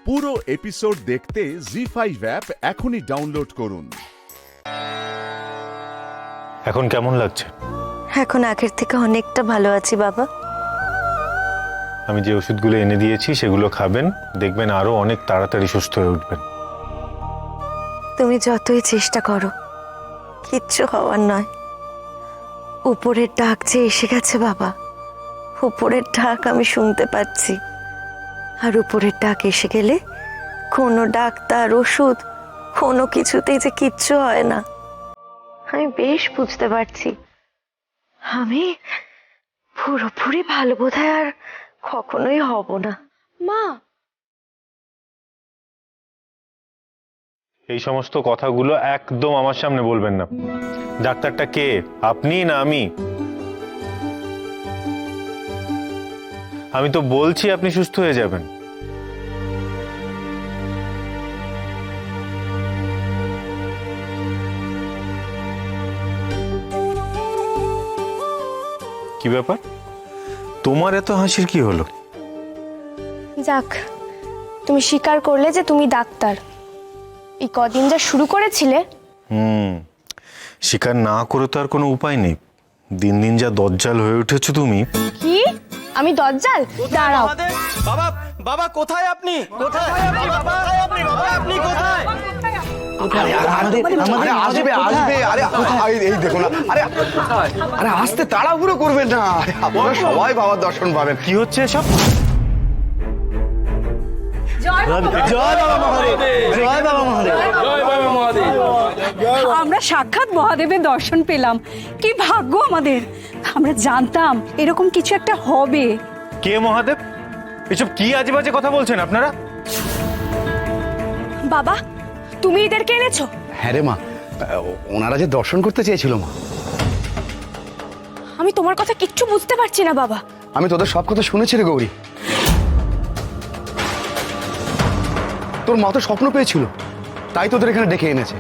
পুরো এপিসোড দেখতে জি5 অ্যাপ এখনই ডাউনলোড করুন। এখন কেমন লাগছে? এখন আগের থেকে অনেকটা ভালো আছি বাবা। আমি যে ওষুধগুলো এনে দিয়েছি সেগুলো খাবেন, দেখবেন আরো অনেক তাড়াতাড়ি সুস্থ হয়ে উঠবেন। তুমি যতই চেষ্টা করো কিচ্ছু হওয়ার নয়। উপরের ডাক যে এসে গেছে বাবা, উপরের ডাক আমি শুনতে পাচ্ছি। আর উপরের ডাক এসে গেলে কোনো ডাক্তার ওষুধ কোনো কিছুতেই যে কিচ্ছু হয় না, আমি বেশ বুঝতে পারছি। আমি পুরোপুরি ভালো বোধহয় আর কখনোই হব না। মা, এই সমস্ত কথাগুলো একদম আমার সামনে বলবেন না। ডাক্তারটা কে, আপনি না আমি? আমি তো বলছি আপনি সুস্থ হয়ে যাবেন। কি ব্যাপার, তোমার এত হাসির কি হলো? যাক, তুমি স্বীকার করলে যে তুমি ডাক্তার। এই কদিন যা শুরু করেছিলে। স্বীকার না করে তো আর কোনো উপায় নেই। দিন দিন যা দজ্জাল হয়ে উঠেছো তুমি। কি? আমি দজ্জাল? দাঁড়াও। বাবা, বাবা কোথায় আপনি? কোথায় আপনি বাবা? বাবা আপনি কোথায়? আসবে আরে এই দেখো না, আরে আসতে তাড়াহুড়ো করবেন না, আপনারা সবাই বাবার দর্শন পাবেন। কি হচ্ছে এসব? জয় বাবা মহাদেব, জয় বাবা মহাদেব, জয় বাবা মহাদেব। আমরা সাক্ষাৎ মহাদেবের দর্শন পেলাম, কি ভাগ্য আমাদের। আমরা জানতাম এরকম কিছু একটা হবে। কে মহাদেব? এসব কি আজে বাজে কথা বলছেন আপনারা? বাবা, তুমি এদেরকে এনেছো? হ্যাঁ রে মা, ওনারা যে দর্শন করতে চেয়েছিল মা। আমি তোমার কথা কিচ্ছু বুঝতে পারছি না বাবা। আমি তোদের সব কথা শুনেছি রে গৌরী। তোর মা তো স্বপ্ন পেয়েছিল, তাই তোদের এখানে ডেকে এনেছে।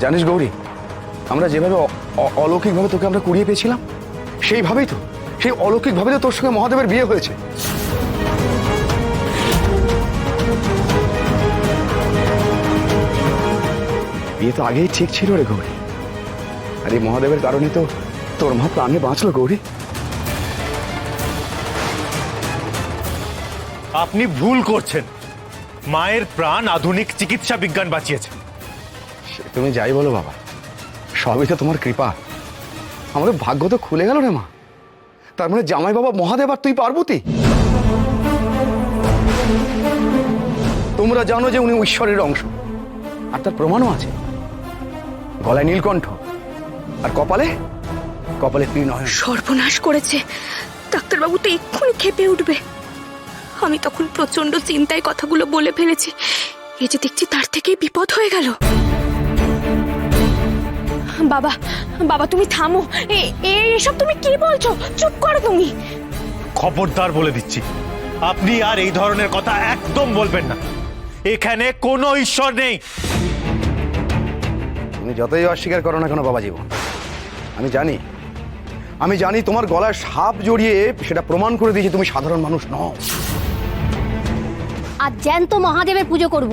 জানিস গৌরী, আমরা যেভাবে অলৌকিকভাবে তোকে আমরা কুড়িয়ে পেয়েছিলাম, সেইভাবেই তো, সেই অলৌকিকভাবে তো তোর সঙ্গে মহাদেবের বিয়ে হয়েছে। বিয়ে তো আগেই ঠিক ছিল রে গৌরী। আর এই মহাদেবের কারণে তো তোর মা প্রাণে বাঁচলো গৌরী। আপনি ভুল করছেন। মায়ের প্রাণ আধুনিক চিকিৎসা বিজ্ঞান বাঁচিয়েছে। তুমি যাই বলো বাবা, সবই তো তোমার কৃপা। আমাদের ভাগ্য তো খুলে গেল রে মা। তার মানে জামাই বাবা মহাদেব আর তুই পার্বতী। তোমরা জানো যে উনি ঈশ্বরের অংশ, আর তার প্রমাণও আছে। গলায় নীলকণ্ঠ আর কপালে কপালে ত্রিনয়ন। সর্বনাশ করেছে। ডাক্তারবাবু তো এক্ষুনি খেপে উঠবে। আমি তখন প্রচন্ড চিন্তায় কথাগুলো বলে ফেলেছি। এই যে দেখছি তার থেকেই বিপদ হয়ে গেল। বাবা, বাবা তুমি থামো। এসব তুমি কি বলছো? চুপ করো তুমি। খবরদার বলে দিচ্ছি, আপনি আর এই ধরনের কথা একদম বলবেন না। এখানে কোনো ঈশ্বর নেই। তুমি যতই অস্বীকার করো না কেন বাবা জীবন, আমি জানি তোমার গলায় সাপ জড়িয়ে সেটা প্রমাণ করে দিয়েছে তুমি সাধারণ মানুষ নও। আর জ্যান্ত মহাদেবের পুজো করব,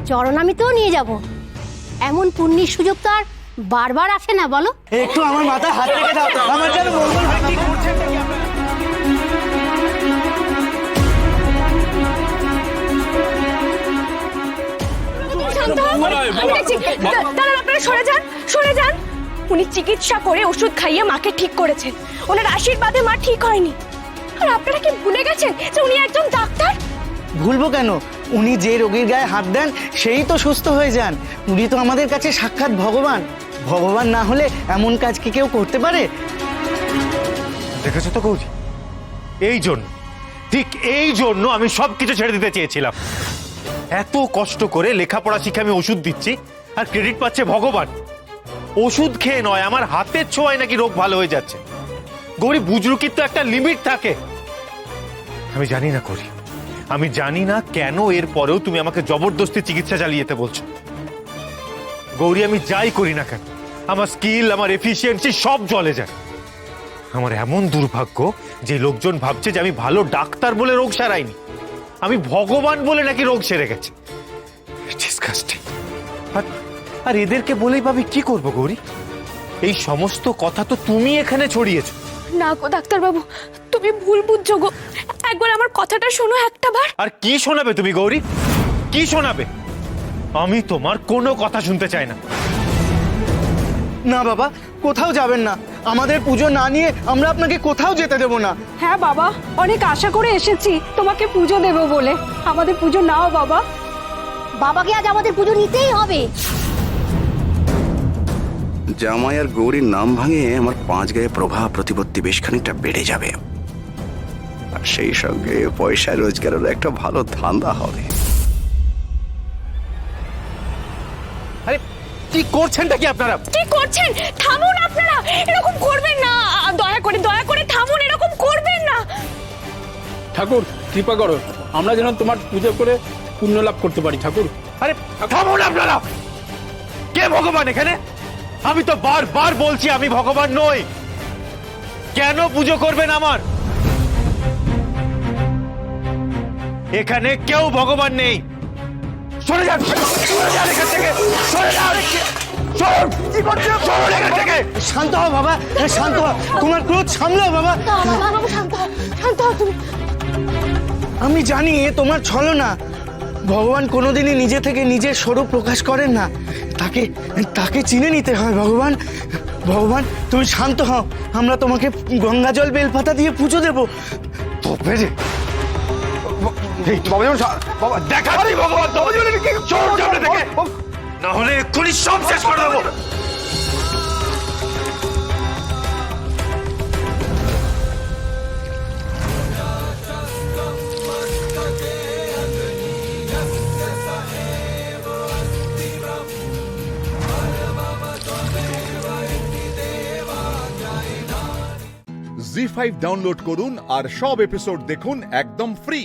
চরণামিতেও নিয়ে যাব। এমন পুণ্যের সুযোগ তো আর বারবার আসে না, বলো? একটু আমার মাথায় হাত রেখে দাও, আমার যেন মঙ্গল হয়। কি করছেন নাকি আপনারা? শান্ত হও। আমি দেখছি। দাঁড়ান, আপনারা সরে যান, সরে যান। উনি চিকিৎসা করে ওষুধ খাইয়ে মাকে ঠিক করেছেন। ওনার আশীর্বাদে মা ঠিক হয়নি। আর আপনারা কি ভুলে গেছেন যে উনি একজন ডাক্তার? ভুলবো কেন? উনি যে রোগীর গায়ে হাত দেন সেই তো সুস্থ হয়ে যান। উনি তো আমাদের কাছে সাক্ষাৎ ভগবান। ভগবান না হলে এমন কাজ কি কেউ করতে পারে? দেখেছো তো গৌরী, ঠিক এই জন্য আমি সবকিছু ছেড়ে দিতে চেয়েছিলাম। এত কষ্ট করে লেখাপড়া শিখে আমি ওষুধ দিচ্ছি, আর ক্রেডিট পাচ্ছে ভগবান। ওষুধ খেয়ে নয়, আমার হাতের ছোঁয়ায় নাকি রোগ ভালো হয়ে যাচ্ছে। গৌরী, বুজরুকির তো একটা লিমিট থাকে। আমি জানি না গৌরী, আমি জানি না কেন এর পরেও তুমি আমাকে জবরদস্তি চিকিৎসা চালিয়ে যেতে বলছো। গৌরী, আমি যাই করি না কেন, আমার স্কিল, আমার এফিসিয়েন্সি সব জলে যায়। আমার এমন দুর্ভাগ্য যে লোকজন ভাবছে যে আমি ভালো ডাক্তার বলে রোগ সারাইনি, আমি ভগবান বলে নাকি রোগ সেরে গেছে। Disgusting। আর এদেরকে বলেই ভাবি কি করবো গৌরী? এই সমস্ত কথা তো তুমি এখানে ছড়িয়েছো। না গো ডাক্তারবাবু, তুমি ভুল বুঝছো গো। একবার আমার কথাটা শোনো একটাবার। আর কি শোনাবে তুমি গৌরী? কি শোনাবে? আমি তোমার কোনো কথা শুনতে চাই না। না বাবা, কোথাও যাবেন না। আমাদের পুজো না নিয়ে আমরা আপনাকে কোথাও যেতে দেবো না। হ্যাঁ বাবা, অনেক আশা করে এসেছি তোমাকে পুজো দেবো বলে। আমাদের পুজো নাও বাবা। বাবাকে আজ আমাদের পুজো নিতেই হবে। জামাই আর গৌরীর নাম ভাঙে আমার 5 গায়ে প্রভাব প্রতিপত্তি বেশ খানিকটা বেড়ে যাবে, আর সেই সঙ্গে পয়সা রোজগারের একটা ভালো ধান্দা হবে। আরে কি করছেনটা কি আপনারা? কি করছেন? থামুন আপনারা, এরকম করবেন না। দয়া করে থামুন, এরকম করবেন না। ঠাকুর কৃপা করো, আমরা যেন তোমার পুজো করে পুণ্য লাভ করতে পারি ঠাকুর। আরে থামুন আপনারা। কে ভগবান এখানে? আমি তো বারবার বলছি আমি ভগবান নই। কেন পুজো করবেন আমার? এখানে কেউ ভগবান নেই। সরে যান, সরে যান এখান থেকে, সরে যান। সরুন, কি করছেন? সরুন এখান থেকে। শান্ত হও বাবা, শান্ত হও। তোমার ক্রোধ সামলাও বাবা। বাবু শান্ত হও, শান্ত হও তুমি। আমি জানি এ তোমার ছলনা। ভগবান কোনোদিনই নিজে থেকে নিজের স্বরূপ প্রকাশ করেন না। তাকে তাকে চিনে নিতে হয়। ভগবান, ভগবান তুমি শান্ত হও। আমরা তোমাকে গঙ্গা জল বেলপাতা দিয়ে পুজো দেবো। তবে রে বাবা, যেমন বাবা দেখাচ্ছি ভগবান তোমাদের। সরুন সামনে থেকে, না হলে এক্ষুনি সব শেষ করে দেবো। জি5 ডাউনলোড করুন আর সব এপিসোড দেখুন একদম ফ্রি।